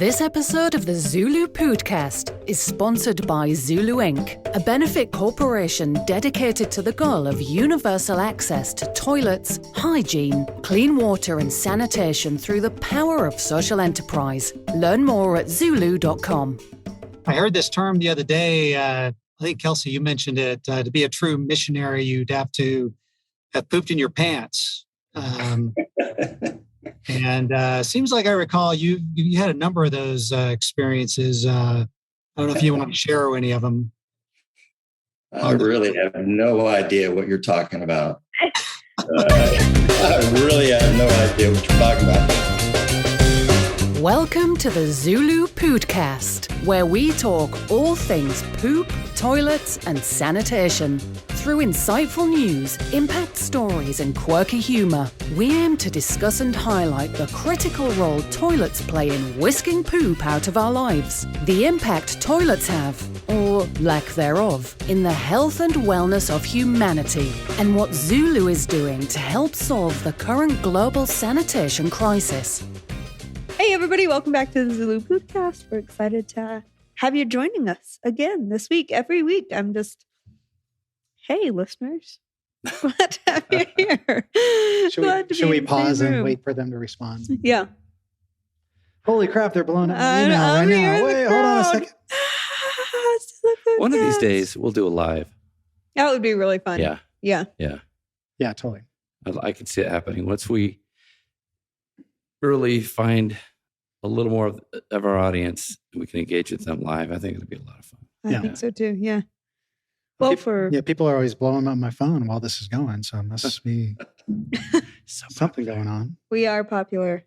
This episode of the ZuLoo Poodcast is sponsored by ZuLoo Inc., a benefit corporation dedicated to the goal of universal access to toilets, hygiene, clean water and sanitation through the power of social enterprise. Learn more at ZuLoo.com. I heard this term the other day. I think, Kelsey, you mentioned it. To be a true missionary, you'd have to have pooped in your pants. And seems like I recall you had a number of those experiences. I don't know if you want to share any of them. I really have no idea what you're talking about. I really have no idea what you're talking about. Welcome to the ZuLoo Poodcast, where we talk all things poop, toilets, and sanitation. Through insightful news, impact stories, and quirky humor, we aim to discuss and highlight the critical role toilets play in whisking poop out of our lives, the impact toilets have, or lack thereof, in the health and wellness of humanity, and what ZuLoo is doing to help solve the current global sanitation crisis. Hey everybody, welcome back to the ZuLoo Poodcast. We're excited to have you joining us again this week. Every week, I'm just, hey listeners, glad to have you here. Should we pause and wait for them to respond? Yeah. Holy crap, they're blowing up my email right now. Wait, hold on a second. One of these days, we'll do a live. That would be really fun. Yeah. Yeah, Totally. I can see it happening. Once we really find a little more of our audience, we can engage with them live. I think it'll be a lot of fun. I think so too. Yeah. Well, people are always blowing up my phone while this is going, so it must be something going on. We are popular,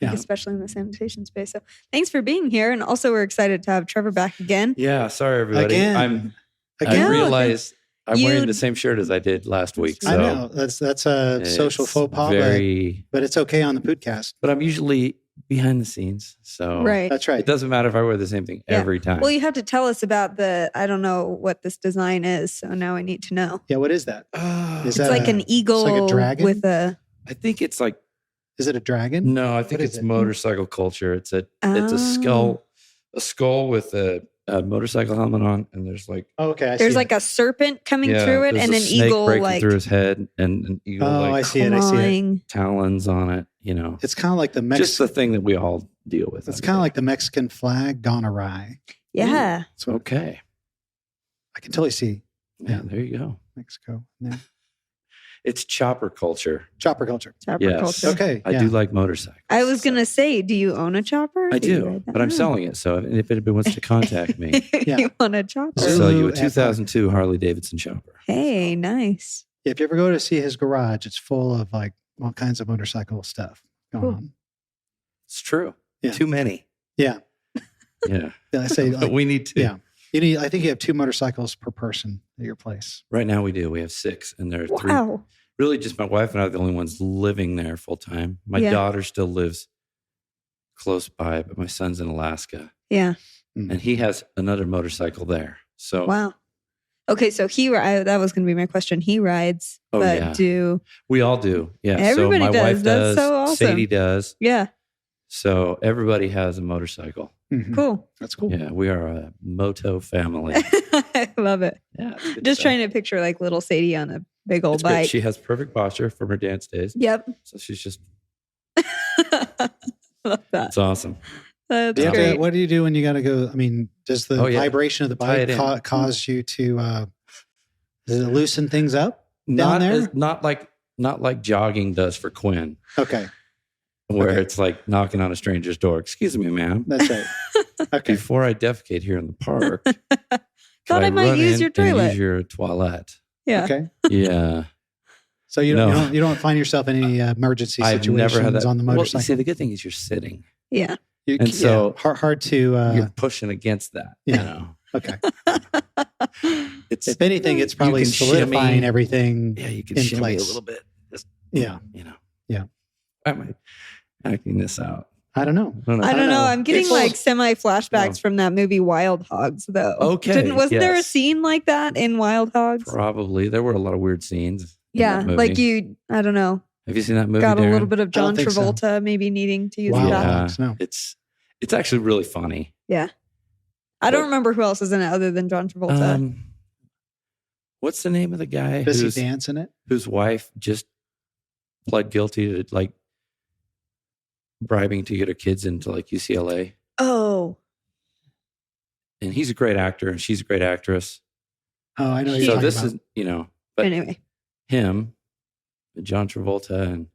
especially in the sanitation space. So thanks for being here. And also we're excited to have Trevor back again. Yeah. Sorry, everybody. Again. I realized I'm wearing the same shirt as I did last week. So I know. That's a social faux pas, but it's okay on the Poōōdcast. But I'm usually behind the scenes. So right. That's right. It doesn't matter if I wear the same thing every time. Well, you have to tell us about I don't know what this design is. So now I need to know. Yeah. What is that? It's like an eagle like a dragon? with a... I think it's like... Is it a dragon? No, I think it's motorcycle culture. It's a skull with a motorcycle helmet on, and there's like there's like a serpent coming through it, and an eagle breaking through his head, and an eagle I see it. Talons on it. You know, it's kind of like just the thing that we all deal with. It's kind of like the Mexican flag gone awry. Yeah. Okay. I can totally see. Yeah, there you go. Mexico. Yeah. It's chopper culture. Chopper culture. Culture. Okay. I do like motorcycles. I was going to say, do you own a chopper? I do, but I'm selling it. So if anybody wants to contact me, you want a chopper? I'll sell you a 2002 Harley Davidson chopper. Hey, nice. If you ever go to see his garage, it's full of like all kinds of motorcycle stuff going on. It's true. Yeah. Too many. Yeah. Yeah. I say we need to. Yeah. I think you have 2 motorcycles per person at your place. Right now we do. We have 6, and there are 3. Really, just my wife and I are the only ones living there full time. My daughter still lives close by, but my son's in Alaska. Yeah. And he has another motorcycle there. So wow. Okay, so that was going to be my question. He rides, we all do? Yeah. Everybody so my wife does. That's so awesome. Sadie does. Yeah. So everybody has a motorcycle. Mm-hmm. Cool. That's cool. Yeah, we are a moto family. I love it. Yeah. Just trying to picture like little Sadie on a big old bike. Great. She has perfect posture from her dance days. Yep. So she's just... Love that. It's awesome. That's great. What do you do when you got to go? I mean, does the vibration of the bike cause you to does it loosen things up down there? Not like jogging does for Quinn. Okay. Where it's like knocking on a stranger's door. Excuse me, ma'am. That's right. Okay. Before I defecate here in the park, thought I might use your toilet. Use your toilet. Yeah. Okay. Yeah. So you don't find yourself in any emergency situations never had that. On the motorcycle. Well, see, the good thing is you're sitting. Yeah. So hard to you're pushing against that. Yeah. You know? Okay. If anything, it's probably solidifying everything. Yeah, you can in shimmy place. a little bit. Just, yeah. Yeah. Am I acting this out? I don't know. I don't know. I'm getting like semi flashbacks from that movie Wild Hogs, though. Okay. Wasn't there a scene like that in Wild Hogs? Probably. There were a lot of weird scenes. Yeah, like I don't know. Have you seen that movie? Got Darren? A little bit of John Travolta maybe needing to use the bathroom. No. It's It's actually really funny. Yeah. I don't remember who else is in it other than John Travolta. What's the name of the guy Does he dance in it? Whose wife just pled guilty to like bribing to get her kids into like UCLA? Oh. And he's a great actor and she's a great actress. Oh, I know. So this is, but anyway, him, John Travolta,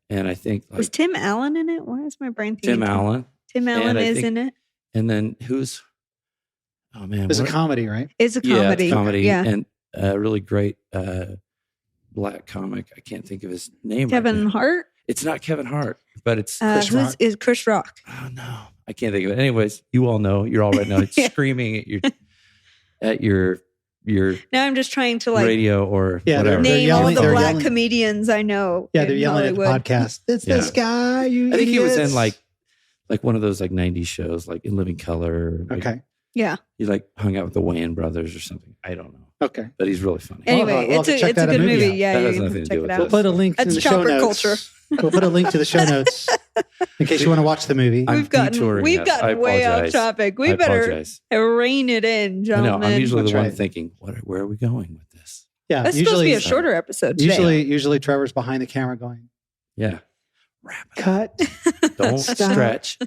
and I think is Tim Allen in it? Why is my brain thinking Tim Allen? Tim Allen is in it. And then who's? Oh man, it's a comedy, right? It's a comedy. Yeah, it's comedy. Yeah. And a really great black comic. I can't think of his name. Kevin Hart. It's not Kevin Hart, but it's Chris Rock. Is Chris Rock? Oh no, I can't think of it. Anyways, you all know. You're all right now. It's screaming at your Now I'm just trying to radio or whatever. Name all the black comedians I know. Yeah, they're yelling at the podcast. It's this guy. I think he was in like one of those like 90s shows, like In Living Color. Like, yeah. He like hung out with the Wayans brothers or something. I don't know. Okay. But he's really funny. Anyway, it's a good movie. Yeah, that has nothing to do with it. We'll put a link in the show notes. Culture. We'll put a link to the show notes in case you want to watch the movie. We've gotten way off topic. We better rein it in, gentlemen. I know. I'm usually the one thinking, where are we going with this? Yeah. That's supposed to be a shorter episode today. Usually Trevor's behind the camera going, yeah. Wrap it. Cut. Don't stretch.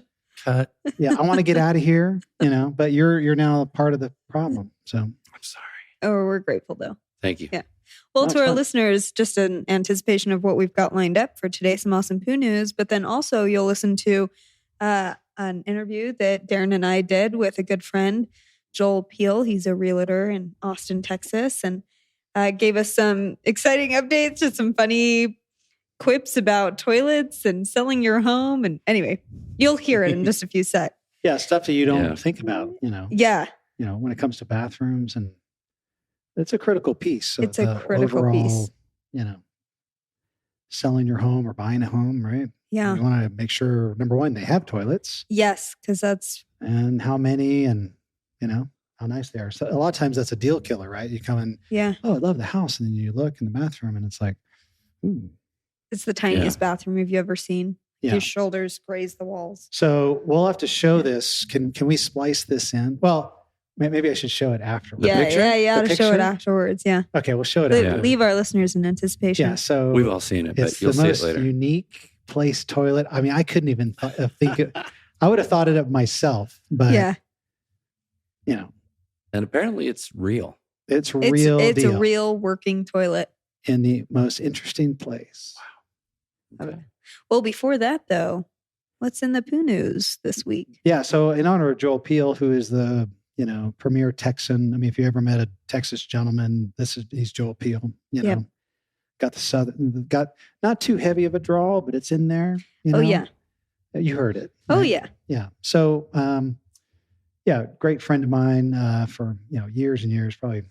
Cut. Yeah, I want to get out of here, but you're now a part of the problem. So I'm sorry. Oh, we're grateful though. Thank you. Yeah. Well, to our listeners, just an anticipation of what we've got lined up for today, some awesome poo news, but then also you'll listen to an interview that Darren and I did with a good friend, Joel Peel. He's a realtor in Austin, Texas, and gave us some exciting updates and some funny quips about toilets and selling your home. And anyway, you'll hear it in just a few seconds. Yeah, stuff that you don't think about, Yeah. When it comes to bathrooms, and it's a critical piece. It's a critical overall, piece. Selling your home or buying a home, right? Yeah. You want to make sure, number one, they have toilets. Yes, because that's... And how many and, how nice they are. So a lot of times that's a deal killer, right? You come in, oh, I love the house. And then you look in the bathroom and it's like, ooh. It's the tiniest bathroom you've ever seen. Yeah. Your shoulders graze the walls. So we'll have to show this. Can we splice this in? Well, maybe I should show it afterwards. Yeah. Show it afterwards. Yeah. Okay, we'll show it afterwards. Leave our listeners in anticipation. Yeah. So we've all seen it, but you'll see it later. Unique place toilet. I mean, I couldn't even think it. I would have thought it up myself, but And apparently it's real. It's real. It's a real working toilet in the most interesting place. Wow. Okay. Well, before that though, what's in the poo news this week? Yeah. So in honor of Joel Peel, who is the premier Texan. I mean, if you ever met a Texas gentleman, he's Joel Peel. Got the southern, not too heavy of a drawl, but it's in there. Oh yeah, you heard it. Right? Oh yeah. So great friend of mine for years and years, probably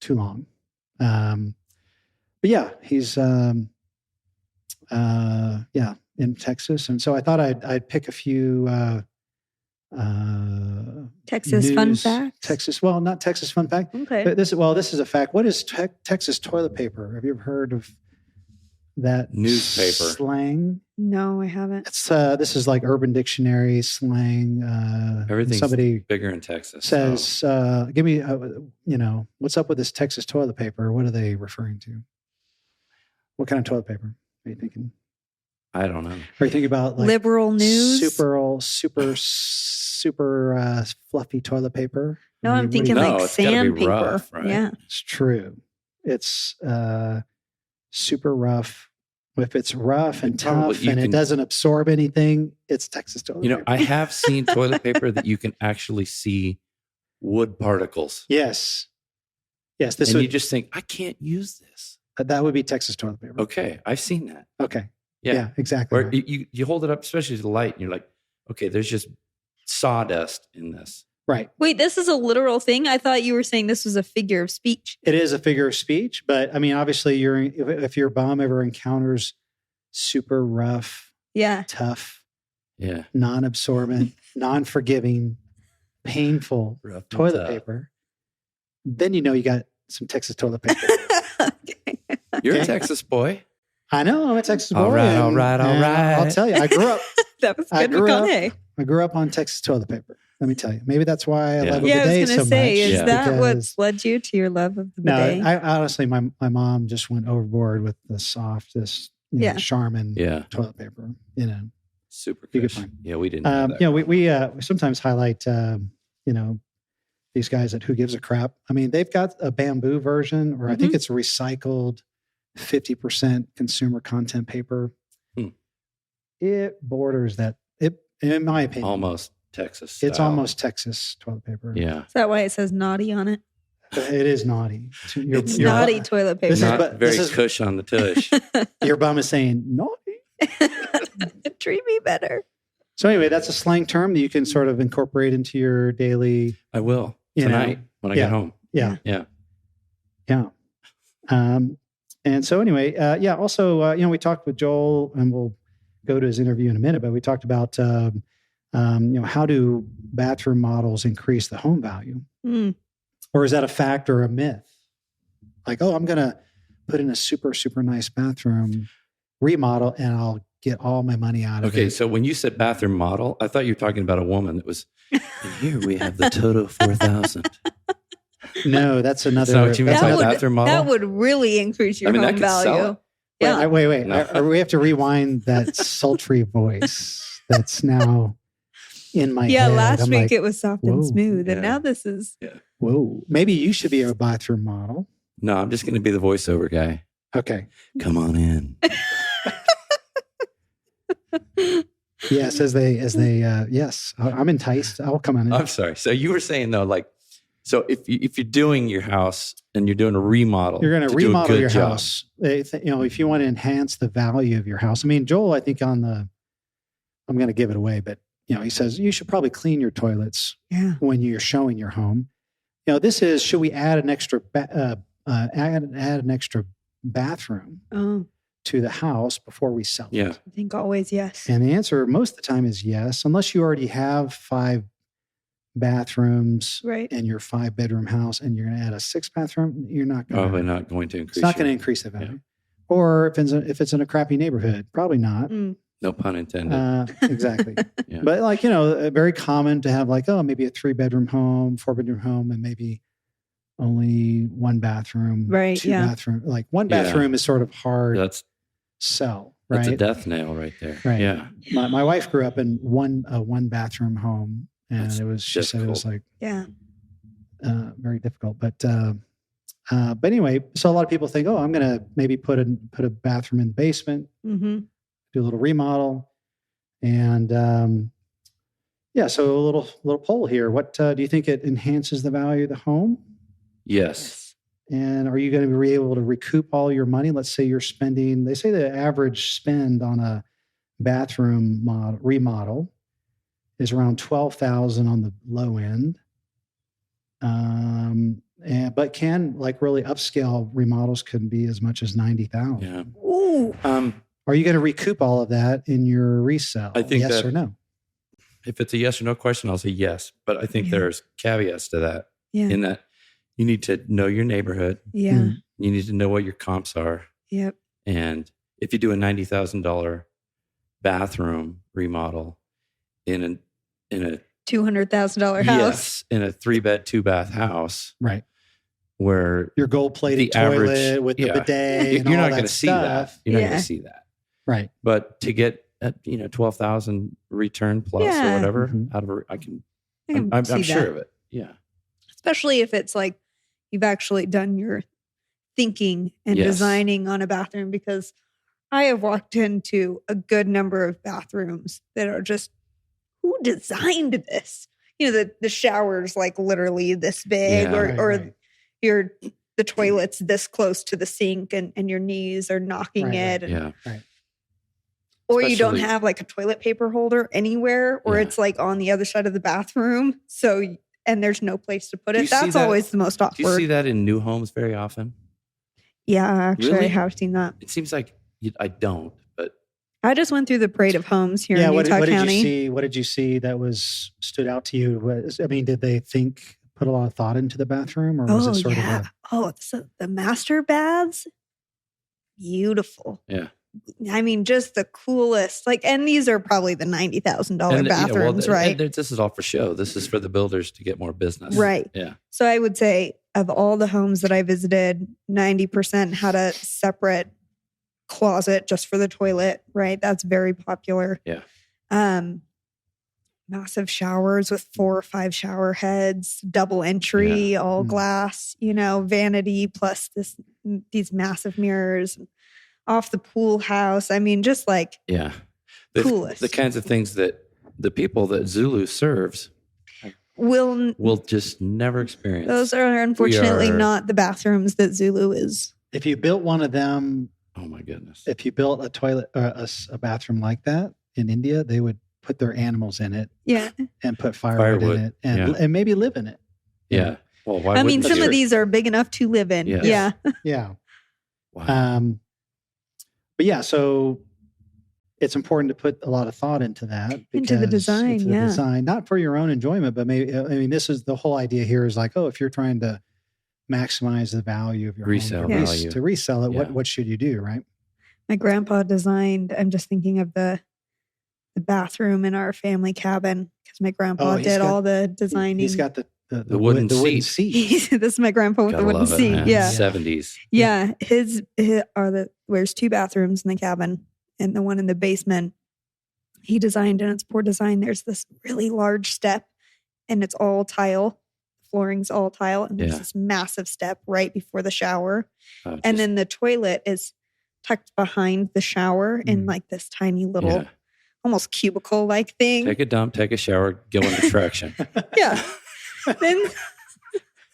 too long. But yeah, he's in Texas, and so I thought I'd pick a few Texas fun facts. Not Texas fun fact. Okay. This is a fact. What is Texas toilet paper? Have you ever heard of that newspaper slang? No, I haven't. It's this is like Urban Dictionary slang. Everything's somebody bigger in Texas. Says, give me, what's up with this Texas toilet paper? What are they referring to? What kind of toilet paper are you thinking? I don't know. Are you thinking about like liberal news? Super fluffy toilet paper? No, I'm thinking like sandpaper. Rough, right? Yeah, it's true. It's super rough. If it's rough and tough and it doesn't absorb anything, it's Texas toilet paper. I have seen toilet paper that you can actually see wood particles. Yes. You just think, I can't use this. That would be Texas toilet paper. Okay, I've seen that. Okay. Yeah, exactly. Where you hold it up, especially to the light, and you're like, okay, there's just sawdust in this. Right. Wait, this is a literal thing? I thought you were saying this was a figure of speech. It is a figure of speech, but I mean, obviously, if your bum ever encounters super rough, tough, non-absorbent, non-forgiving, painful toilet paper, then you got some Texas toilet paper. Okay. You're a Texas boy. I know, I'm a Texas boy. All right. I'll tell you, I grew up. That was good, McConaughey. I grew up on Texas toilet paper. Let me tell you. Maybe that's why I love a bidet so much. I was going to say, is that what's led you to your love of the bidet? No, I honestly, my mom just went overboard with the softest, Charmin toilet paper. Super good. Yeah, we didn't. Have that we sometimes highlight, these guys at Who Gives a Crap. I mean, they've got a bamboo version, or I think it's a recycled 50% consumer content paper. It borders that. In my opinion, almost Texas style. It's almost Texas toilet paper. Yeah. Is that why it says naughty on it? It is naughty. It's naughty toilet paper. This is cush on the tush. Your bum is saying naughty. Treat me better. So anyway, that's a slang term that you can sort of incorporate into your daily. I will tonight when I get home. Yeah. And so anyway, also, we talked with Joel, and we'll go to his interview in a minute, but we talked about, how do bathroom models increase the home value? Or is that a fact or a myth? Like, I'm going to put in a super, super nice bathroom remodel and I'll get all my money out of it. Okay, so when you said bathroom model, I thought you were talking about a woman that was, and here we have the Toto 4000. No, that's another. That's not what you meant by bathroom model? That would really increase your home value. Yeah. Wait. No. We have to rewind that sultry voice that's now in my head. Yeah, last week it was soft and smooth, and now this is... Yeah. Whoa. Maybe you should be a bathroom model. No, I'm just going to be the voiceover guy. Okay. Come on in. Yes, yes. I'm enticed. I'll come on in. I'm sorry. So you were saying though, like, so if you're doing your house and you're doing a remodel, you're going to remodel your house. If you want to enhance the value of your house. I mean, Joel, I think I'm going to give it away, but he says you should probably clean your toilets when you're showing your home. This is, should we add an extra add an extra bathroom to the house before we sell it? Yeah, I think always yes. And the answer most of the time is yes, unless you already have 5 bathrooms in your 5-bedroom house and you're going to add a 6th bathroom, you're not going probably not going to increase. It's not going to increase the value. Yeah. Or if it's in a crappy neighborhood, probably not. No pun intended. Exactly. Yeah. But very common to have maybe a 3-bedroom home, 4-bedroom home, and maybe only 1 bathroom, 2 bathroom. Like 1 bathroom is sort of hard. Sell. Right. That's a death nail right there. Right. Yeah. My wife grew up in a 1-bathroom home. And she said it was very difficult. But anyway, so a lot of people think, I'm going to maybe put a bathroom in the basement, do a little remodel. And so a little poll here. What do you think it enhances the value of the home? Yes. And are you going to be able to recoup all your money? Let's say you're spending, they say the average spend on a bathroom remodel is around $12,000 on the low end. But can really upscale remodels can be as much as $90,000. Yeah. Ooh. Are you going to recoup all of that in your resale? I think yes or no. If it's a yes or no question, I'll say yes. But I think there's caveats to that. Yeah. In that you need to know your neighborhood. Yeah. You need to know what your comps are. Yep. And if you do a $90,000 bathroom remodel in a $200,000 house. Yes, in a 3-bed, 2-bath house. Right. Where your gold-plated toilet with the bidet you're not going to see that. You're not going to see that. Right. But to get $12,000 return plus or whatever out of I'm sure of it. Yeah. Especially if it's like you've actually done your thinking and designing on a bathroom, because I have walked into a good number of bathrooms that are just, who designed this? The shower's like literally this big, the toilet's this close to the sink and your knees are knocking it. Right. Or you don't have like a toilet paper holder anywhere, or it's like on the other side of the bathroom. And there's no place to put it. That's always the most awkward. Do you see that in new homes very often? Yeah, actually, really? I have seen that. It seems like I don't, but I just went through the parade of homes here in Utah County. What did you see that stood out to you? Did they put a lot of thought into the bathroom, or was it sort of the master baths? Beautiful. Yeah. I mean, just the coolest. Like, and these are probably the $90,000 bathrooms, right? This is all for show. This is for the builders to get more business. Right. Yeah. So I would say of all the homes that I visited, 90% had a separate closet just for the toilet, right? That's very popular. Yeah. Massive showers with 4 or 5 shower heads, double entry, all glass, vanity plus these massive mirrors off the pool house. I mean, just like coolest. The kinds of things that the people that ZuLoo serves will just never experience. Those are unfortunately not the bathrooms that ZuLoo is. If you built one of them, oh my goodness! If you built a toilet or a bathroom like that in India, they would put their animals in it, and put firewood in it, and maybe live in it. Yeah. Well, I mean, some of these are big enough to live in. Yes. Yeah. Wow. But yeah, so it's important to put a lot of thought into that. Into the design, design, not for your own enjoyment, but maybe, this is the whole idea here is like, if you're trying to maximize the value of your resale home, value. to resell it, what should you do, right? My grandpa designed, I'm just thinking of the bathroom in our family cabin because my grandpa did all the designing. He's got the wooden seat. This is my grandpa with the wooden seat. Yeah. 70s. Yeah. There's 2 bathrooms in the cabin and the one in the basement he designed, and it's poor design. There's this really large step and it's all tile. Flooring's all tile. And there's this massive step right before the shower. And then the toilet is tucked behind the shower in like this tiny little almost cubicle-like thing. Take a dump, take a shower, go into traction. Yeah. Then,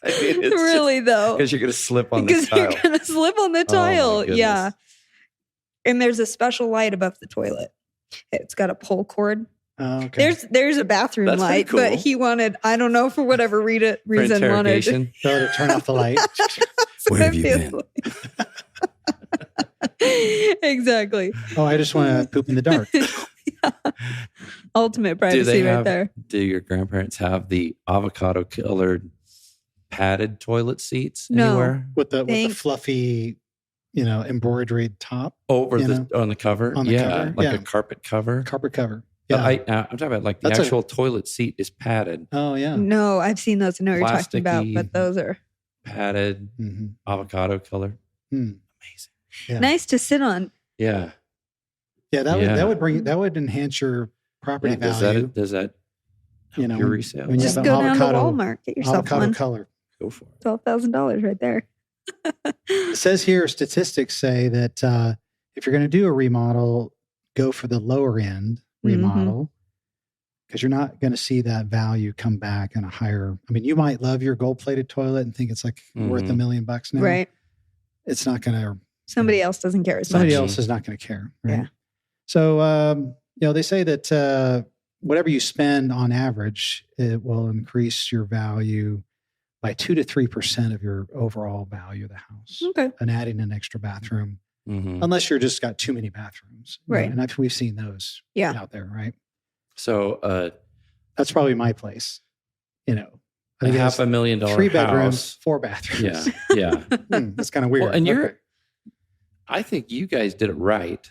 really though. Because you're going to slip on the tile. Because you're going to slip on the tile. Yeah. And there's a special light above the toilet. It's got a pull cord. Oh, okay. There's a bathroom light, cool. But he wanted, I don't know for whatever reason, wanted to turn off the light. Where have you been? Exactly. Oh, I just want to poop in the dark. Ultimate privacy right there. Do your grandparents have the avocado colored padded toilet seats anywhere? With the fluffy, embroidered top over on the cover? On the cover? Like a carpet cover? Carpet cover. Yeah. I'm talking about like the actual toilet seat is padded. Oh, yeah. No, I've seen those. I know what you're talking about, but those are padded avocado color. Amazing. Yeah. Nice to sit on. Yeah. Yeah, that would enhance your property value. Does that your resale? Just go down to Walmart, get yourself avocado one. Color. Go for it. $12,000 right there. It says here, statistics say that if you're going to do a remodel, go for the lower end remodel because you're not going to see that value come back in a higher. I mean, you might love your gold-plated toilet and think it's like worth $1 million now. Right. It's not going to. Somebody else doesn't care as much. Somebody else is not going to care. Right? Yeah. So, they say that whatever you spend on average, it will increase your value by 2 to 3% of your overall value of the house. Okay. And adding an extra bathroom, unless you're just got too many bathrooms. Right. And we've seen those out there, right? So that's probably my place. I think $500,000 3 bedrooms, house. 4 bathrooms. Yeah. That's kind of weird. Well, and I think you guys did it right.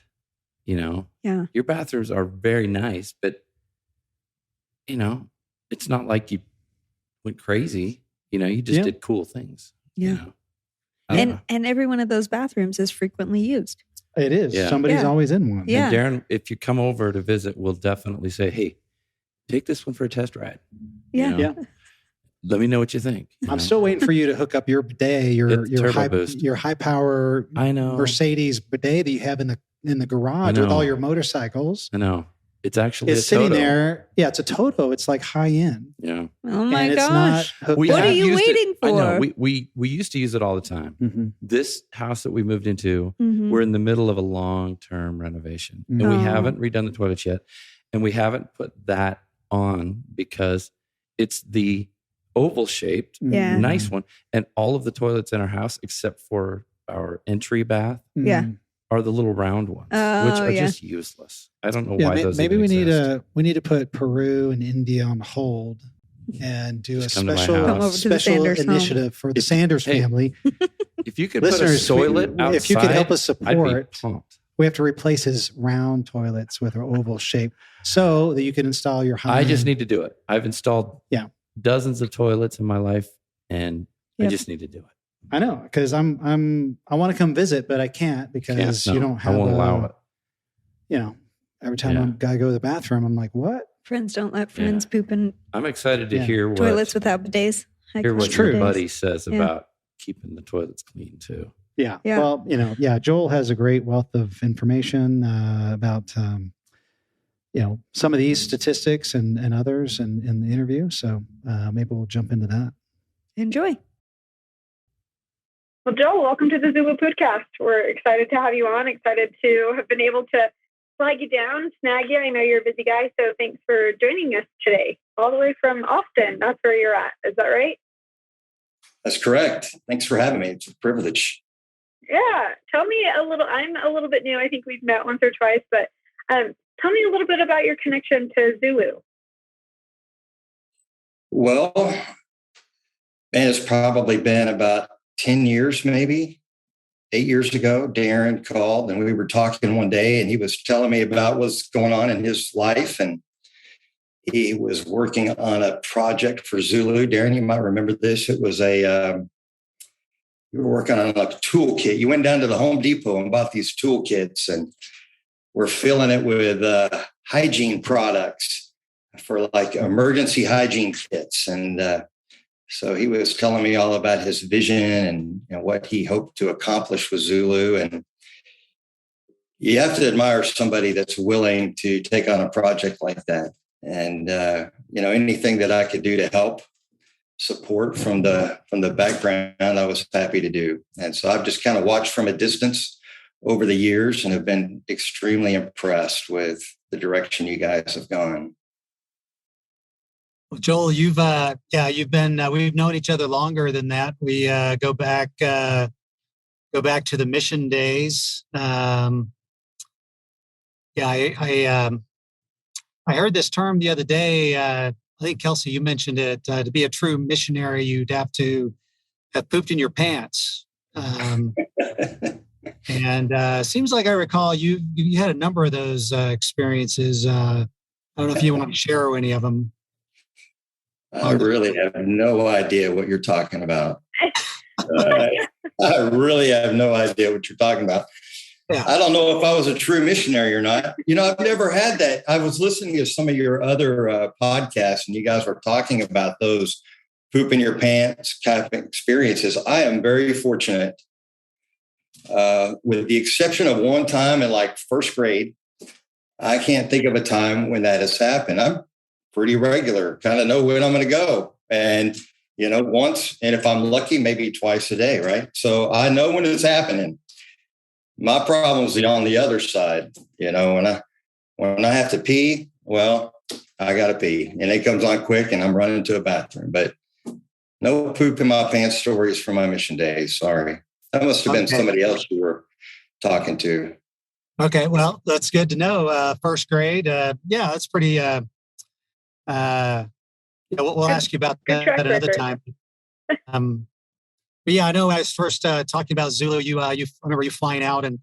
Your bathrooms are very nice, but it's not like you went crazy. You just did cool things. Yeah. And every one of those bathrooms is frequently used. It is. Yeah. Somebody's always in one. Yeah. And Darren, if you come over to visit, we'll definitely say, hey, take this one for a test ride. Yeah. Yeah. Let me know what you think. I'm still waiting for you to hook up your bidet, your high power Mercedes bidet that you have in the garage with all your motorcycles. I know. It's actually sitting there. Yeah, it's a Toto. It's like high end. Yeah. Oh my gosh. What are you waiting for? I know. We used to use it all the time. Mm-hmm. This house that we moved into, we're in the middle of a long-term renovation. And we haven't redone the toilets yet. And we haven't put that on because it's the oval-shaped, nice one. And all of the toilets in our house, except for our entry bath, are the little round ones, which are just useless. I don't know why those maybe exist. we need to put Peru and India on hold and do a special initiative for the Sanders family. If you could put a toilet outside, if you could help us support, I'd be pumped. we have to replace his round toilets with an oval shape so that you can install your high. I just need to do it. I've installed dozens of toilets in my life, and I just need to do it. I know, because I want to come visit, but I can't because you don't have. I won't allow it. You know, every time I gotta go to the bathroom, I'm like, what? Friends don't let friends poop in. I'm excited to hear what toilets without bidets. Hear what your buddy says about keeping the toilets clean too. Yeah. Well, Joel has a great wealth of information about, some of these statistics and others in the interview. So maybe we'll jump into that. Enjoy. Well, Joel, welcome to the ZuLoo Poodcast. We're excited to have you on, excited to have been able to flag you down, snag you. I know you're a busy guy, so thanks for joining us today, all the way from Austin. That's where you're at. Is that right? That's correct. Thanks for having me. It's a privilege. Yeah. Tell me a little, I'm a little bit new. I think we've met once or twice, but tell me a little bit about your connection to ZuLoo. Well, it's probably been about 10 years, maybe 8 years ago. Darren called and we were talking one day and he was telling me about what's going on in his life. And he was working on a project for ZuLoo. Darren, you might remember this. It was you were working on a toolkit. You went down to the Home Depot and bought these toolkits and we're filling it with hygiene products for like emergency hygiene kits. And so he was telling me all about his vision and what he hoped to accomplish with ZuLoo. And you have to admire somebody that's willing to take on a project like that. And, anything that I could do to help support from the background, I was happy to do. And so I've just kind of watched from a distance over the years and have been extremely impressed with the direction you guys have gone. Well, Joel, you've been, we've known each other longer than that. We go back to the mission days. I heard this term the other day. I think, Kelsey, you mentioned it. To be a true missionary, you'd have to have pooped in your pants. And seems like I recall you had a number of those experiences. I don't know if you want to share any of them. I really have no idea what you're talking about. I really have no idea what you're talking about. Yeah. I don't know if I was a true missionary or not. I've never had that. I was listening to some of your other podcasts and you guys were talking about those poop in your pants kind of experiences. I am very fortunate, with the exception of one time in like first grade. I can't think of a time when that has happened. I'm pretty regular, kind of know when I'm going to go. And, once, and if I'm lucky, maybe twice a day, right? So I know when it's happening. My problem is on the other side. When I have to pee, well, I got to pee. And it comes on quick and I'm running to a bathroom. But no poop in my pants stories from my mission days. Sorry. That must have been somebody else you were talking to. Okay. Well, that's good to know. First grade. That's pretty... we'll ask you about that another time. But I know I was first talking about ZuLoo. I remember you flying out and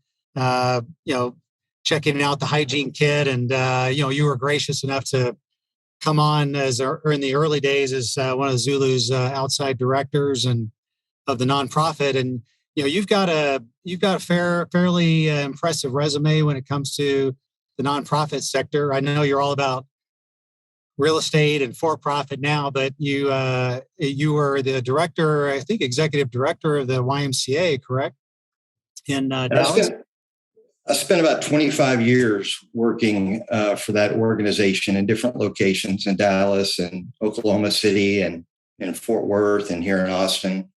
checking out the hygiene kit, and you were gracious enough to come on in the early days as one of ZuLoo's outside directors and of the nonprofit. And you've got a fairly impressive resume when it comes to the nonprofit sector. I know you're all about real estate and for-profit now, but you were the director, I think, executive director of the YMCA, correct? In Dallas? I spent about 25 years working for that organization in different locations in Dallas and Oklahoma City and in Fort Worth and here in Austin.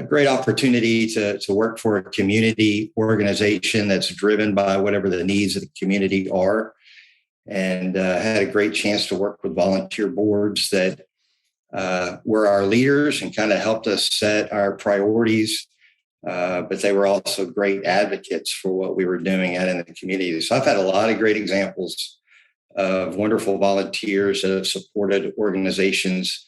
Great opportunity to work for a community organization that's driven by whatever the needs of the community are. And had a great chance to work with volunteer boards that were our leaders and kind of helped us set our priorities. But they were also great advocates for what we were doing out in the community. So I've had a lot of great examples of wonderful volunteers that have supported organizations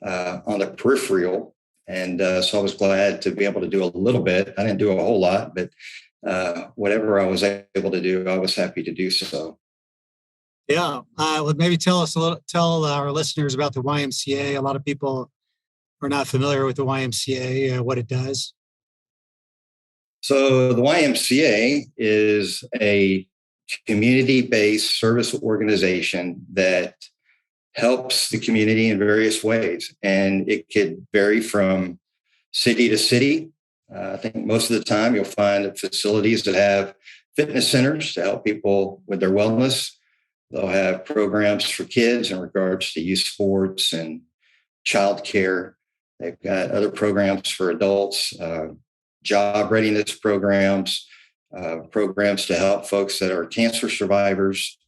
on the peripheral. And so I was glad to be able to do a little bit. I didn't do a whole lot, but whatever I was able to do, I was happy to do so. Yeah. Well, maybe tell our listeners about the YMCA. A lot of people are not familiar with the YMCA, what it does. So the YMCA is a community-based service organization that helps the community in various ways. And it could vary from city to city. I think most of the time you'll find facilities that have fitness centers to help people with their wellness. They'll have programs for kids in regards to youth sports and childcare. They've got other programs for adults, job readiness programs, programs to help folks that are cancer survivors.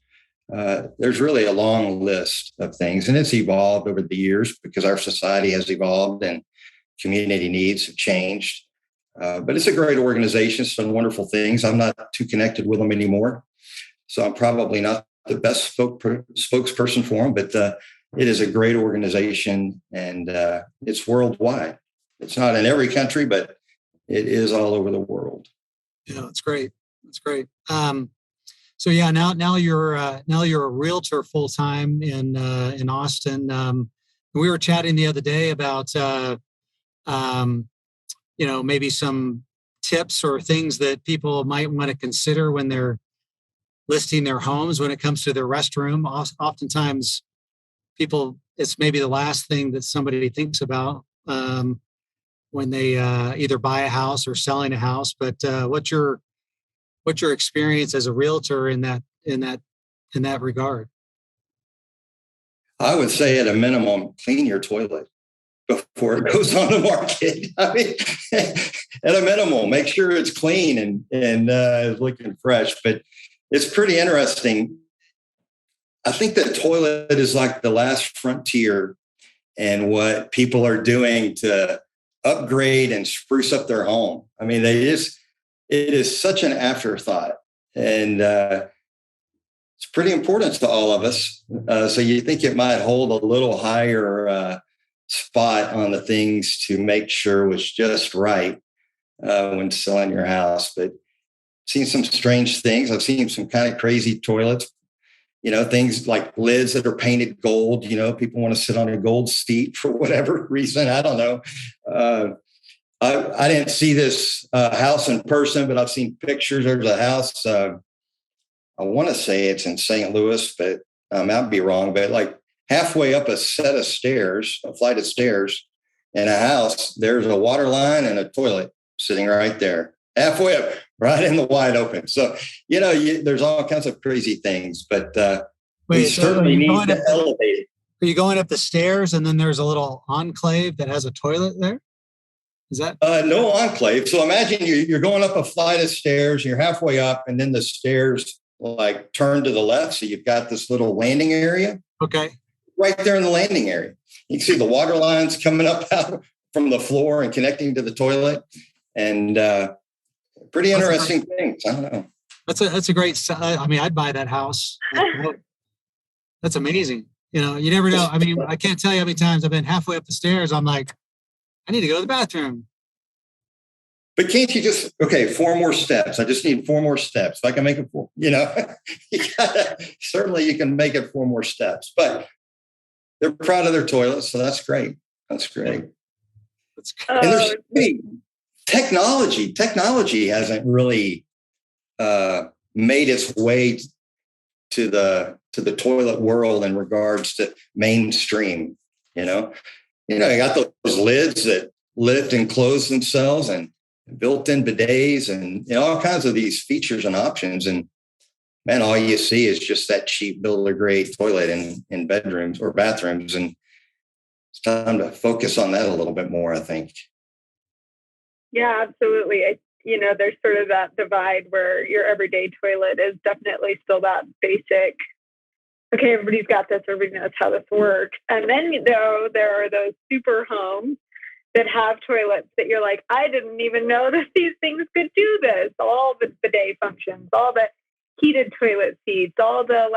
There's really a long list of things, and it's evolved over the years because our society has evolved and community needs have changed. But it's a great organization. It's done wonderful things. I'm not too connected with them anymore, so I'm probably not the best spokesperson for them, but it is a great organization, and it's worldwide. It's not in every country, but it is all over the world. Yeah, that's great. That's great. So yeah, now you're a realtor full time in Austin. We were chatting the other day about maybe some tips or things that people might want to consider when they're listing their homes when it comes to their restroom. Oftentimes, it's maybe the last thing that somebody thinks about when they either buy a house or selling a house. But what's your experience as a realtor in that regard? I would say at a minimum, clean your toilet before it goes on the market. I mean, at a minimum, make sure it's clean and looking fresh. But it's pretty interesting. I think the toilet is like the last frontier and what people are doing to upgrade and spruce up their home. I mean, it is such an afterthought, and it's pretty important to all of us. So you think it might hold a little higher spot on the things to make sure was just right when selling your house. But I've seen some strange things. I've seen some kind of crazy toilets. Things like lids that are painted gold. People want to sit on a gold seat for whatever reason. I don't know. I didn't see this house in person, but I've seen pictures. There's a house. I want to say it's in St. Louis, but I might be wrong. But like halfway up a flight of stairs in a house, there's a water line and a toilet sitting right there. Halfway up, right in the wide open. So, there's all kinds of crazy things, but we certainly need to elevate it. Are you going up the stairs and then there's a little enclave that has a toilet there? Is that? No enclave. So imagine you're going up a flight of stairs, you're halfway up, and then the stairs like turn to the left. So you've got this little landing area. Okay. Right there in the landing area. You can see the water lines coming up out from the floor and connecting to the toilet. And, pretty interesting things. I don't know. That's a great. I mean, I'd buy that house. That's amazing. You never know. I mean, I can't tell you how many times I've been halfway up the stairs. I'm like, I need to go to the bathroom. But can't you just 4 more steps? I just need 4 more steps. If I can make it 4, certainly you can make it 4 more steps. But they're proud of their toilets, so that's great. That's great. And there's technology hasn't really made its way to the toilet world in regards to mainstream. You got those lids that lift and close themselves, and built-in bidets, and all kinds of these features and options. And man, all you see is just that cheap builder-grade toilet in bedrooms or bathrooms, and it's time to focus on that a little bit more, I think. Yeah, absolutely. There's sort of that divide where your everyday toilet is definitely still that basic. Okay, everybody's got this. Everybody knows how this works. And then, though, there are those super homes that have toilets that you're like, I didn't even know that these things could do this. All the bidet functions, all the heated toilet seats, all the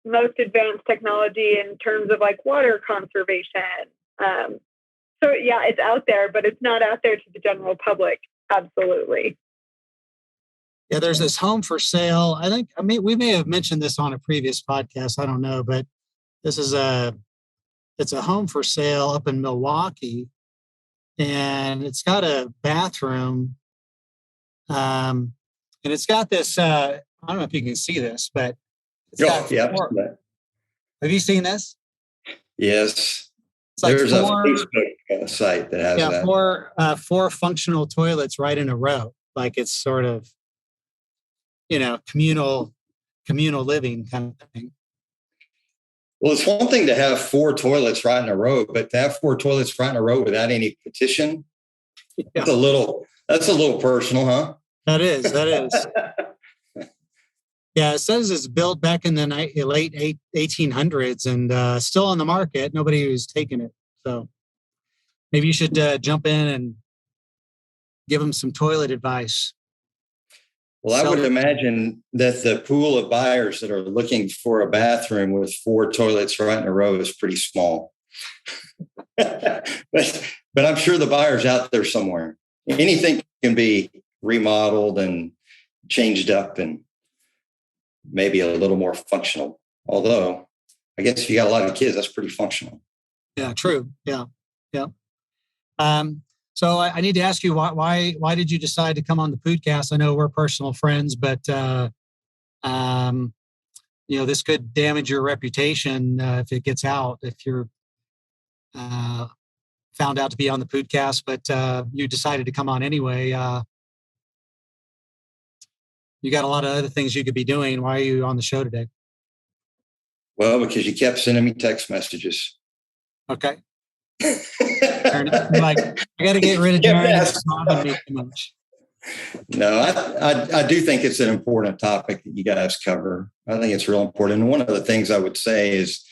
most advanced technology in terms of like water conservation. So yeah, it's out there, but it's not out there to the general public. Absolutely. Yeah, there's this home for sale. I mean, we may have mentioned this on a previous podcast. I don't know, but it's a home for sale up in Milwaukee, and it's got a bathroom, and it's got this. I don't know if you can see this, but it's got four. Have you seen this? Yes. It's like there's a Facebook site that has that. Four functional toilets right in a row. Like it's sort of, communal living kind of thing. Well, it's one thing to have 4 toilets right in a row, but to have 4 toilets right in a row without any petition, that's a little personal, huh? That is. Yeah, it says it's built back in the late 1800s and still on the market. Nobody was taking it. So maybe you should jump in and give them some toilet advice. Well, I would imagine that the pool of buyers that are looking for a bathroom with 4 toilets right in a row is pretty small. but I'm sure the buyer's out there somewhere. Anything can be remodeled and changed up and maybe a little more functional. Although, I guess if you got a lot of kids, that's pretty functional. Yeah, true. Yeah. So I need to ask you, why did you decide to come on the Pōōdcast? I know we're personal friends, but this could damage your reputation if it gets out. If you're found out to be on the Pōōdcast, but you decided to come on anyway. You got a lot of other things you could be doing. Why are you on the show today? Well, because you kept sending me text messages. Okay. Like, I got to get rid of Jared. No, I do think it's an important topic that you guys cover. I think it's real important. And one of the things I would say is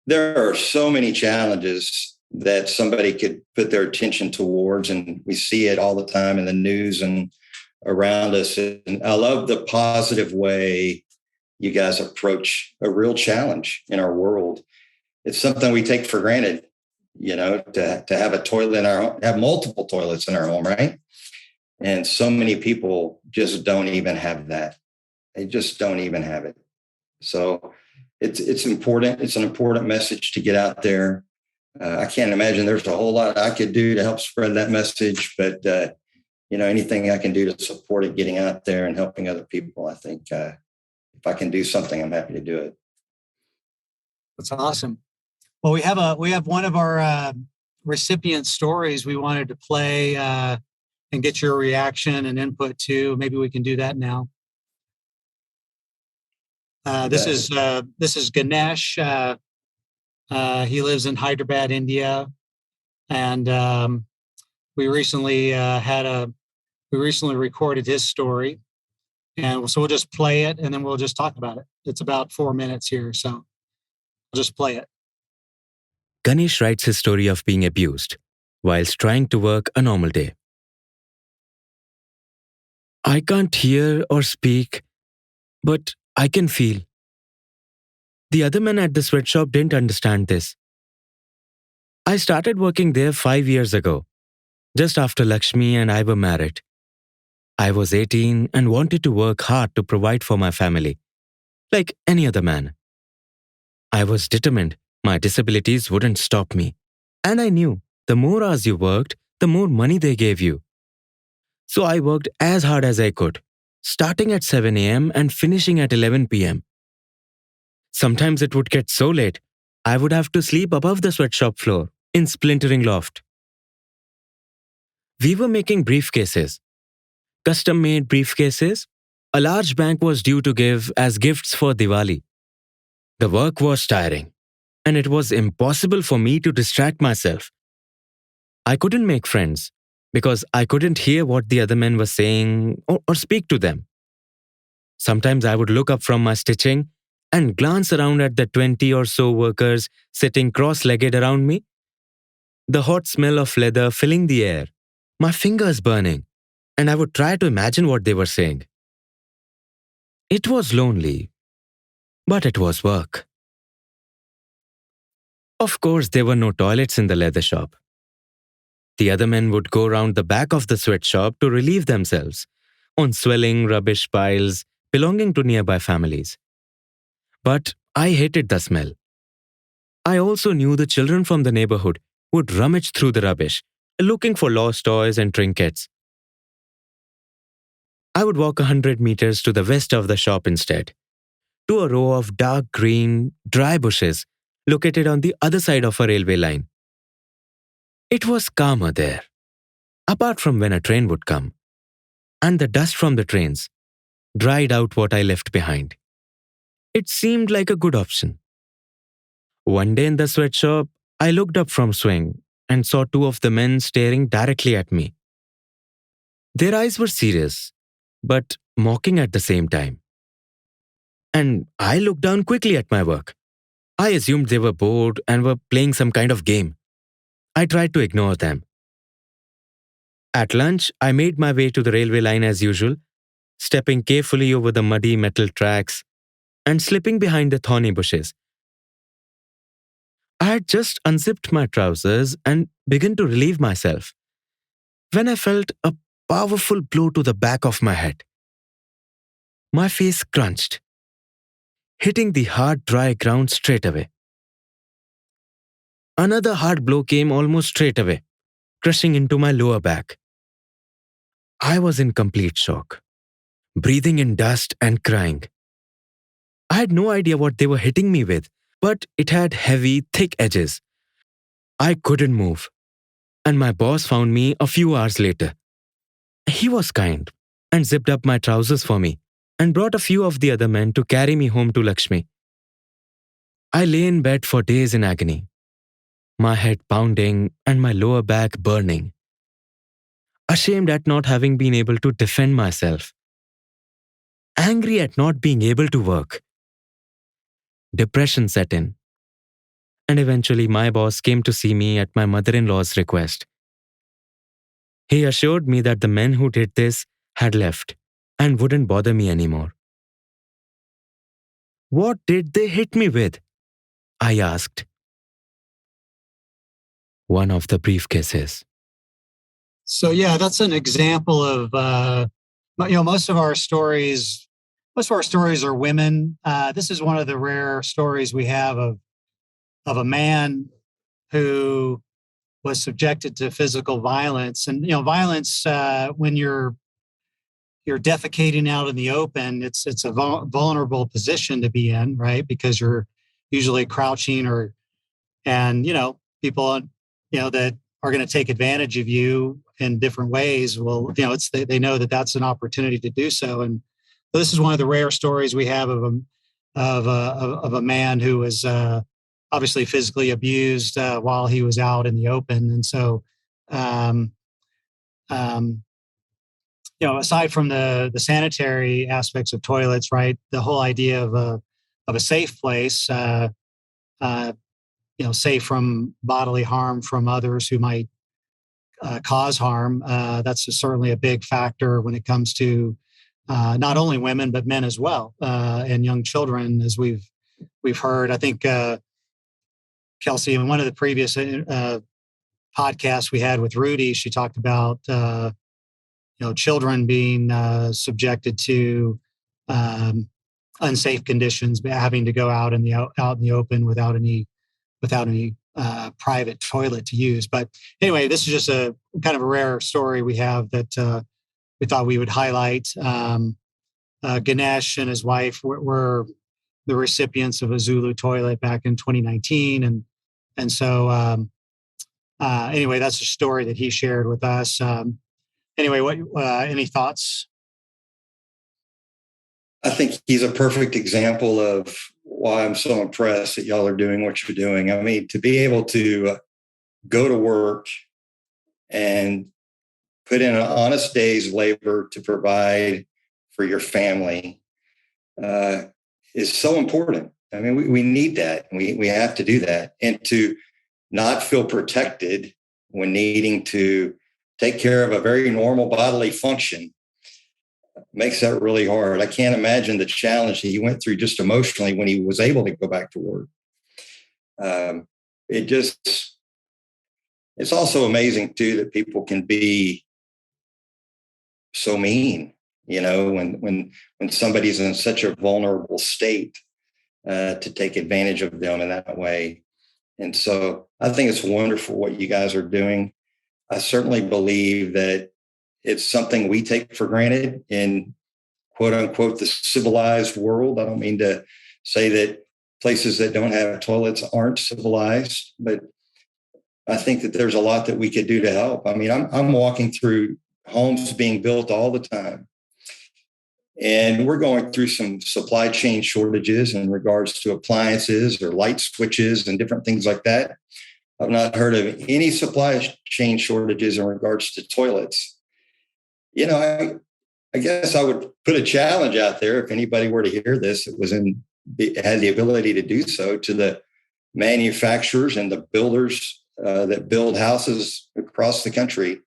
there are so many challenges that somebody could put their attention towards, and we see it all the time in the news and around us. And I love the positive way you guys approach a real challenge in our world. It's something we take for granted, to have a toilet in our home, have multiple toilets in our home, right? And so many people just don't even have that. They just don't even have it. So it's important. It's an important message to get out there. I can't imagine there's a whole lot I could do to help spread that message, but anything I can do to support it getting out there and helping other people, I think if I can do something, I'm happy to do it. That's awesome. Well, we have one of our recipient stories we wanted to play and get your reaction and input to. Maybe we can do that now. This is Ganesh. He lives in Hyderabad, India, and we recently recorded his story, and so we'll just play it and then we'll just talk about it. It's about 4 minutes here, so we'll just play it. Ganesh writes his story of being abused whilst trying to work a normal day. I can't hear or speak, but I can feel. The other men at the sweatshop didn't understand this. I started working there 5 years ago, just after Lakshmi and I were married. I was 18 and wanted to work hard to provide for my family, like any other man. I was determined my disabilities wouldn't stop me, and I knew the more hours you worked, the more money they gave you. So I worked as hard as I could, starting at 7 a.m. and finishing at 11 p.m. Sometimes it would get so late, I would have to sleep above the sweatshop floor in splintering loft. We were making briefcases, custom-made briefcases. A large bank was due to give as gifts for Diwali. The work was tiring, and it was impossible for me to distract myself. I couldn't make friends because I couldn't hear what the other men were saying or speak to them. Sometimes I would look up from my stitching and glance around at the 20 or so workers sitting cross-legged around me. The hot smell of leather filling the air, my fingers burning, and I would try to imagine what they were saying. It was lonely, but it was work. Of course, there were no toilets in the leather shop. The other men would go round the back of the sweatshop to relieve themselves, on swelling rubbish piles belonging to nearby families. But I hated the smell. I also knew the children from the neighborhood would rummage through the rubbish, looking for lost toys and trinkets. I would walk 100 meters to the west of the shop instead, to a row of dark green, dry bushes located on the other side of a railway line. It was calmer there, apart from when a train would come, and the dust from the trains dried out what I left behind. It seemed like a good option. One day in the sweatshop, I looked up from swing and saw two of the men staring directly at me. Their eyes were serious, but mocking at the same time. And I looked down quickly at my work. I assumed they were bored and were playing some kind of game. I tried to ignore them. At lunch, I made my way to the railway line as usual, stepping carefully over the muddy metal tracks and slipping behind the thorny bushes. I had just unzipped my trousers and begun to relieve myself when I felt a powerful blow to the back of my head. My face crunched, hitting the hard, dry ground straight away. Another hard blow came almost straight away, crushing into my lower back. I was in complete shock, breathing in dust and crying. I had no idea what they were hitting me with, but it had heavy, thick edges. I couldn't move, and my boss found me a few hours later. He was kind and zipped up my trousers for me and brought a few of the other men to carry me home to Lakshmi. I lay in bed for days in agony, my head pounding and my lower back burning, ashamed at not having been able to defend myself, angry at not being able to work. Depression set in, and eventually my boss came to see me at my mother-in-law's request. He assured me that the men who did this had left and wouldn't bother me anymore. What did they hit me with? I asked. One of the briefcases. So yeah, that's an example of most of our stories are women. This is one of the rare stories we have of a man who was subjected to physical violence. And violence when you're defecating out in the open, it's a vulnerable position to be in, right? Because you're usually crouching and people that are going to take advantage of you in different ways. Well, they know that that's an opportunity to do so. And this is one of the rare stories we have of a man who was obviously physically abused while he was out in the open. And so, aside from the sanitary aspects of toilets, right, the whole idea of a safe place, safe from bodily harm from others who might cause harm. That's certainly a big factor when it comes to not only women but men as well, and young children, as we've heard. I think Kelsey, in one of the previous podcasts we had with Rudy, she talked about children being subjected to unsafe conditions, having to go out in the open without any private toilet to use. But anyway, this is just a kind of a rare story we have that we thought we would highlight. Ganesh and his wife were the recipients of a ZuLoo toilet back in 2019, and so anyway, that's a story that he shared with us. Anyway, what any thoughts? I think he's a perfect example of why I'm so impressed that y'all are doing what you're doing. I mean, to be able to go to work and put in an honest day's labor to provide for your family is so important. I mean, we need that. We have to do that. And to not feel protected when needing to take care of a very normal bodily function makes that really hard. I can't imagine the challenge that he went through just emotionally when he was able to go back to work. It's also amazing too that people can be so mean when somebody's in such a vulnerable state, to take advantage of them in that way. And so I think it's wonderful what you guys are doing. I certainly believe that it's something we take for granted in quote unquote the civilized world. I don't mean to say that places that don't have toilets aren't civilized, but I think that there's a lot that we could do to help. I mean, I'm walking through homes being built all the time, and we're going through some supply chain shortages in regards to appliances or light switches and different things like that. I've not heard of any supply chain shortages in regards to toilets. I guess I would put a challenge out there if anybody were to hear this, had the ability to do so, to the manufacturers and the builders that build houses across the country,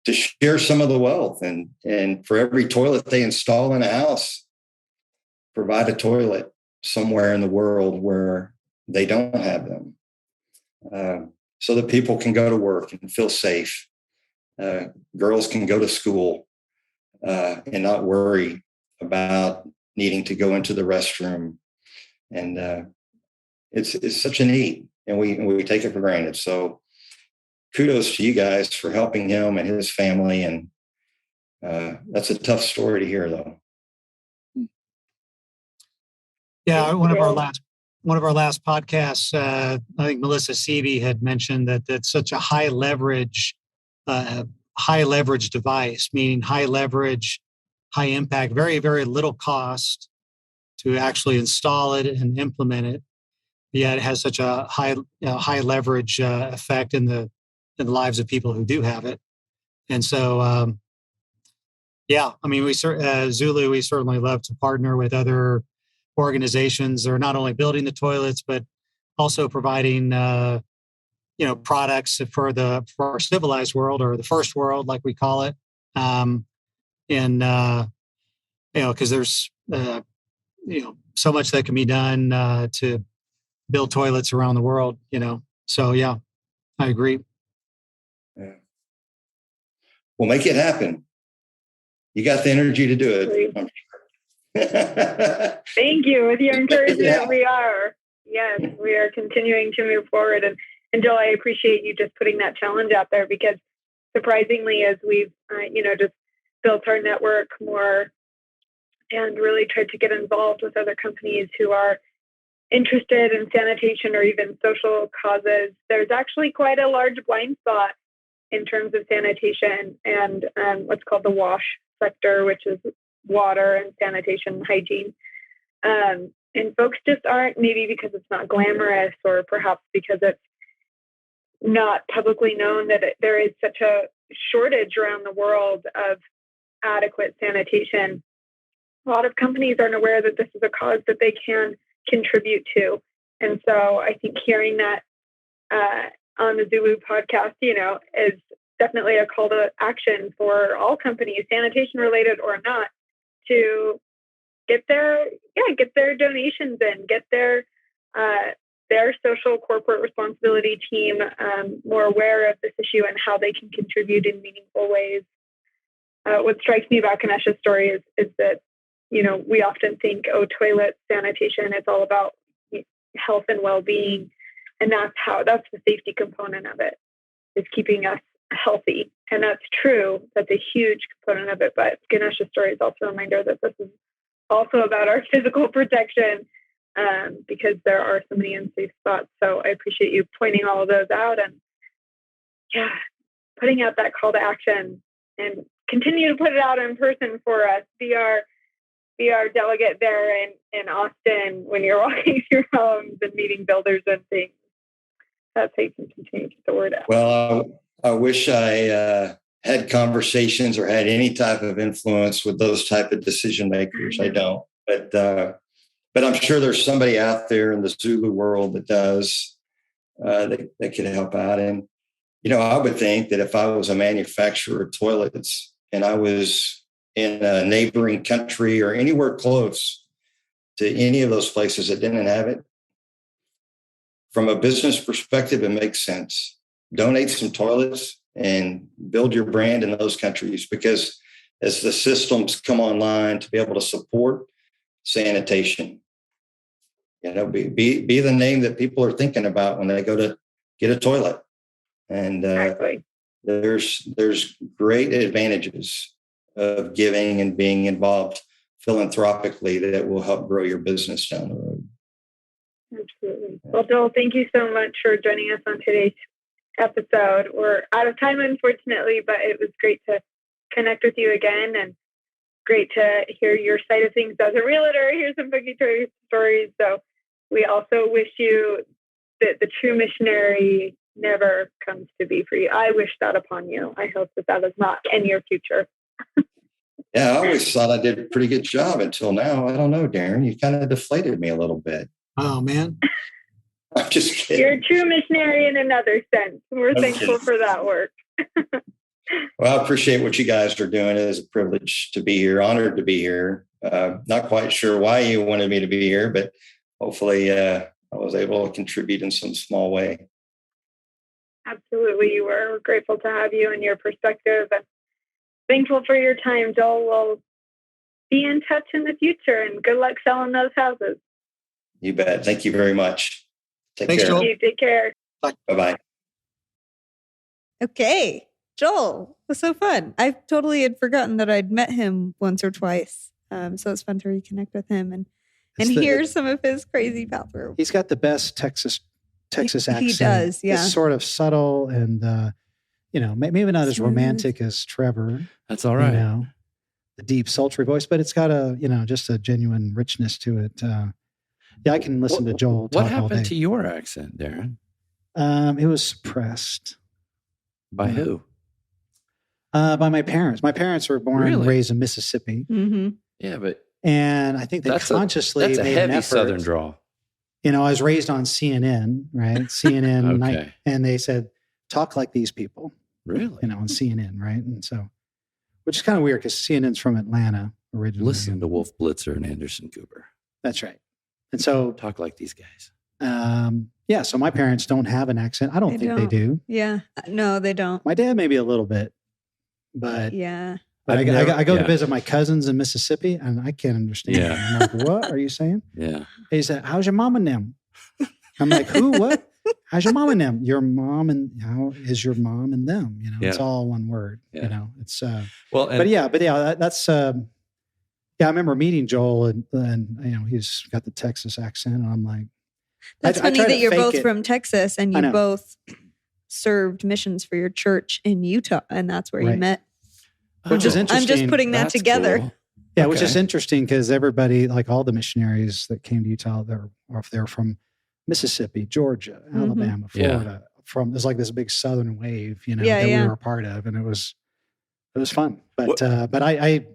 to share some of the wealth, and for every toilet they install in a house, provide a toilet somewhere in the world where they don't have them, so that people can go to work and feel safe. Girls can go to school and not worry about needing to go into the restroom. And it's such a need, and we take it for granted. So kudos to you guys for helping him and his family. And that's a tough story to hear, though. Yeah, one of our last podcasts, I think Melissa Seavey had mentioned that that's such a high leverage device, meaning high leverage, high impact, very, very little cost to actually install it and implement it. Yet it has such a high leverage effect in the lives of people who do have it. And so, I mean, ZuLoo, we certainly love to partner with other organizations that are not only building the toilets, but also providing, products for our civilized world, or the first world, like we call it. Because there's, so much that can be done to build toilets around the world, So, yeah, I agree. Yeah. We'll make it happen. You got the energy to do it. I'm sure. Thank you. With your encouragement, we are. Yes, we are continuing to move forward. And Joel, I appreciate you just putting that challenge out there, because surprisingly, as we've, just built our network more and really tried to get involved with other companies who are interested in sanitation or even social causes, there's actually quite a large blind spot in terms of sanitation and what's called the WASH sector, which is water and sanitation and hygiene. And folks just aren't, maybe because it's not glamorous, or perhaps because it's not publicly known, that there is such a shortage around the world of adequate sanitation. A lot of companies aren't aware that this is a cause that they can contribute to. And so I think hearing that on the ZuLoo podcast, is definitely a call to action for all companies, sanitation related or not, to get their donations in, get their social corporate responsibility team more aware of this issue and how they can contribute in meaningful ways. What strikes me about Ganesh's story is that, we often think, toilet sanitation, it's all about health and well-being. And that's the safety component of it, is keeping us healthy. And that's true. That's a huge component of it. But Ganesh's story is also a reminder that this is also about our physical protection, because there are so many unsafe spots. So I appreciate you pointing all of those out, and putting out that call to action, and continue to put it out in person for us. Be our delegate there in Austin when you're walking through homes and meeting builders and things. That's how you can continue to get the word out. Well, I wish I had conversations or had any type of influence with those type of decision makers. I don't, but I'm sure there's somebody out there in the ZuLoo world that does, that could help out. And, I would think that if I was a manufacturer of toilets and I was in a neighboring country or anywhere close to any of those places that didn't have it, from a business perspective, it makes sense. Donate some toilets and build your brand in those countries, because as the systems come online to be able to support sanitation. Be the name that people are thinking about when they go to get a toilet. And exactly. There's great advantages of giving and being involved philanthropically that will help grow your business down the road. Absolutely. Well, Joel, thank you so much for joining us on today's episode. We're out of time, unfortunately, but it was great to connect with you again, and great to hear your side of things as a realtor, hear some boogie stories. So we also wish you that the true missionary never comes to be for you. I wish that upon you. I hope that is not in your future. Yeah, I always thought I did a pretty good job until now. I don't know, Darren. You kind of deflated me a little bit. Oh, man. I'm just kidding. You're a true missionary in another sense. We're thankful for that work. Well, I appreciate what you guys are doing. It is a privilege to be here, honored to be here. Not quite sure why you wanted me to be here, but hopefully I was able to contribute in some small way. Absolutely, you were. We're grateful to have you and your perspective, and thankful for your time, Joel. We'll be in touch in the future, and good luck selling those houses. You bet. Thank you very much. Thanks, care. Joel. You take care. Bye-bye. Okay. Joel, it was so fun. I totally had forgotten that I'd met him once or twice. So it's fun to reconnect with him and hear some of his crazy bathroom. He's got the best Texas accent. He does, yeah. It's sort of subtle and, maybe not as romantic as Trevor. That's all right. The deep, sultry voice, but it's got just a genuine richness to it. I can listen to Joel talk all day. What happened to your accent, Darren? It was suppressed. By who? By my parents. My parents were born and raised in Mississippi. Mm-hmm. Yeah, and I think they consciously that's a made heavy an effort. Southern draw. I was raised on CNN, right? CNN, Okay. And they said, talk like these people. Really? On CNN, right? And so, which is kind of weird because CNN's from Atlanta originally. Listen to Wolf Blitzer and Anderson Cooper. That's right. And so, talk like these guys. So my parents don't have an accent. I don't think they do. Yeah. No, they don't. My dad maybe a little bit, but yeah. But I go to visit my cousins in Mississippi, and I can't understand. Yeah. I'm like, what are you saying? Yeah. He said, how's your mom and them? I'm like, who? What? How's your mom and them? Your mom and how is your mom and them? It's all one word. Yeah. It's that's I remember meeting Joel and he's got the Texas accent, and I'm like, that's funny that you're both from Texas and you both served missions for your church in Utah, and that's where you met. Which is interesting. I'm just putting that together. Cool. Yeah, which is interesting because everybody, like all the missionaries that came to Utah, they're from Mississippi, Georgia, Alabama, Florida. There's like this big southern wave, that we were a part of, and it was fun. But I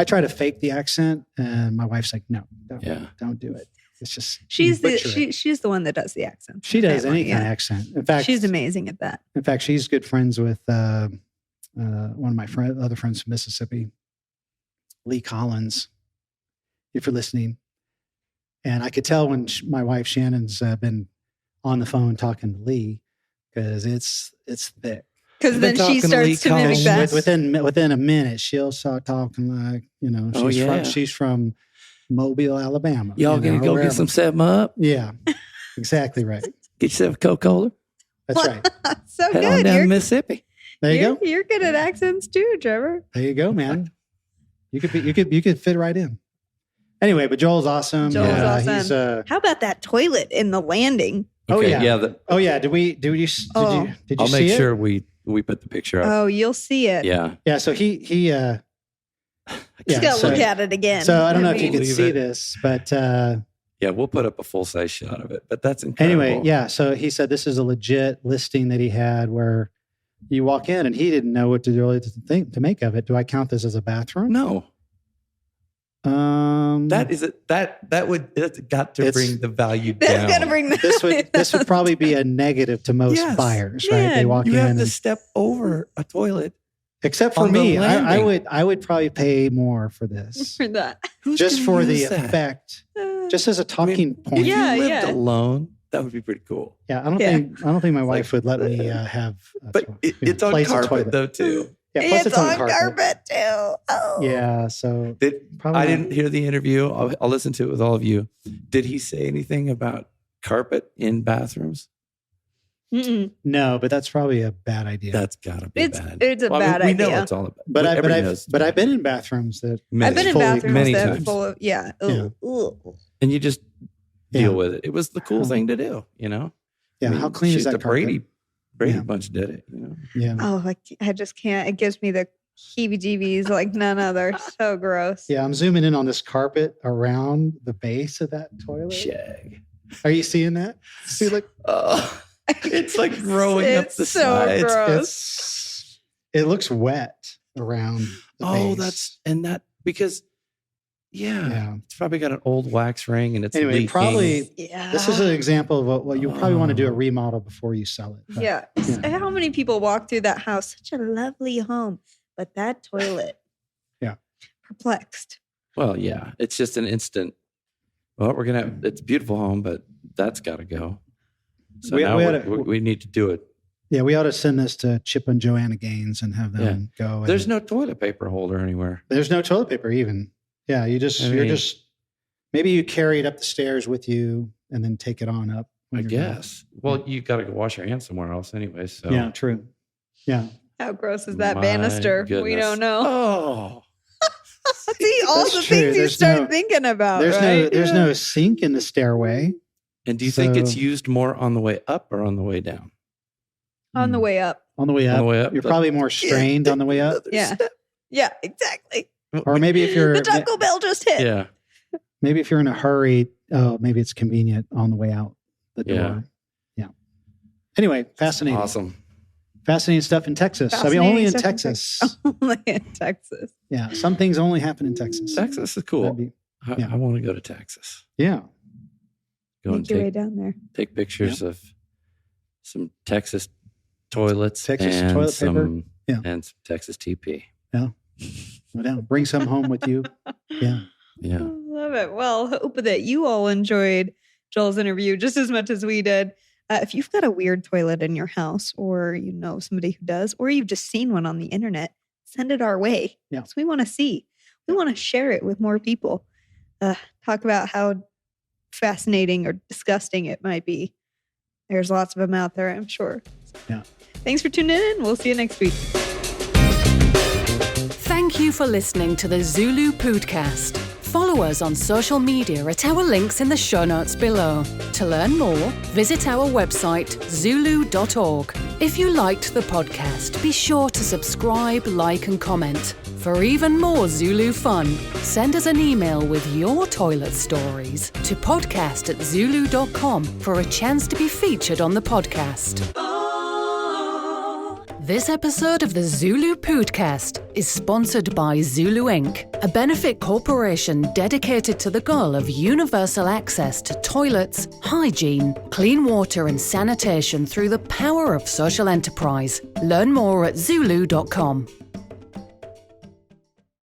try to fake the accent, and my wife's like, no, don't do it. It's just she's the one that does the accent. She does any kind of accent. In fact, she's amazing at that. In fact, she's good friends with one of my other friends from Mississippi, Lee Collins, if you're listening. And I could tell when my wife Shannon's been on the phone talking to Lee because it's thick. Because then she starts to mimic that. Within a minute, she'll start talking like, she's from Mobile, Alabama. Y'all gonna go get some 7-Up? Yeah, exactly right. Get yourself a Coca-Cola. That's right. So Head good. on down to Mississippi. There you go. You're good at accents too, Trevor. There you go, man. You could fit right in. Anyway, but Joel's awesome. Awesome. How about that toilet in the landing? Okay, Did you see it? I'll make sure we put the picture up. Oh, you'll see it. Yeah. Yeah. So he just gotta look at it again. So I don't know if you can see this, but we'll put up a full size shot of it. But that's incredible. Anyway, so he said this is a legit listing that he had where you walk in and he didn't know what to make of it. Do I count this as a bathroom? No. That's got to bring the value down. That's got to bring this would probably be a negative to most buyers, right? They walk in. You have to step over a toilet. Except for me, I would probably pay more for this. For that. Just for the effect. Just as a talking point. If you lived alone, that would be pretty cool. Yeah, I don't think my wife would let me have. But it's on carpet though too. Yeah, plus it's on carpet too. Oh. Yeah, so I didn't hear the interview. I'll listen to it with all of you. Did he say anything about carpet in bathrooms? No, but that's probably a bad idea. That's gotta be bad. It's a bad idea. We know it's all about. But I've been in bathrooms that I've been in bathrooms many that times. full of And you just deal with it. It was the cool thing to do, you know. Yeah, how clean is that the carpet? Brady bunch did it, you know. Yeah. Oh, I just can't. It gives me the heebie-jeebies like none other. So gross. Yeah, I'm zooming in on this carpet around the base of that toilet. Shag. Are you seeing that? See, look. It's like growing up the so sides. gross. It looks wet around the base. Because it's probably got an old wax ring and it's leaking. This is an example of what you probably want to do a remodel before you sell it. But, yeah. How many people walk through that house? Such a lovely home, but that toilet. Yeah. Perplexed. Well, yeah, it's just an instant. Well, we're gonna have it's a beautiful home, but that's got to go. So we need to do it. Yeah, we ought to send this to Chip and Joanna Gaines and have them go. There's no toilet paper holder anywhere. There's no toilet paper even. Yeah, you're just maybe you carry it up the stairs with you and then take it on up. I guess. Well, you got to go wash your hands somewhere else anyway. So yeah, true. Yeah. How gross is that banister? Goodness. We don't know. Oh. See, all the things you start thinking about. There's no sink in the stairway. And do you think it's used more on the way up or on the way down? On the way up. On the way up. You're probably more strained on the way up. Yeah. Yeah, exactly. Or maybe if you're the Taco Bell just hit. Yeah. Maybe if you're in a hurry, maybe it's convenient on the way out the door. Yeah. Anyway, fascinating. Awesome. Fascinating stuff in Texas. Only in Texas. Only in Texas. Yeah. Some things only happen in Texas. Texas is cool. I want to go to Texas. Yeah. Go and take your way down there. Take pictures of some Texas toilets, toilet paper, and some Texas TP. Yeah. Go down. Bring some home with you. Yeah. Yeah. I love it. Well, hope that you all enjoyed Joel's interview just as much as we did. If you've got a weird toilet in your house, or you know somebody who does, or you've just seen one on the internet, send it our way. Yeah. So we want to see. We want to share it with more people. Talk about how fascinating or disgusting it might be. There's lots of them out there, I'm sure. Yeah. Thanks for tuning in. We'll see you next week. Thank you for listening to the ZuLoo Poodcast. Follow us on social media at our links in the show notes below. To learn more, visit our website, ZuLoo.org. If you liked the podcast, be sure to subscribe, like, and comment. For even more ZuLoo fun, send us an email with your toilet stories to podcast@zuloo.com for a chance to be featured on the podcast. This episode of the ZuLoo Poodcast is sponsored by ZuLoo Inc., a benefit corporation dedicated to the goal of universal access to toilets, hygiene, clean water and sanitation through the power of social enterprise. Learn more at ZuLoo.com.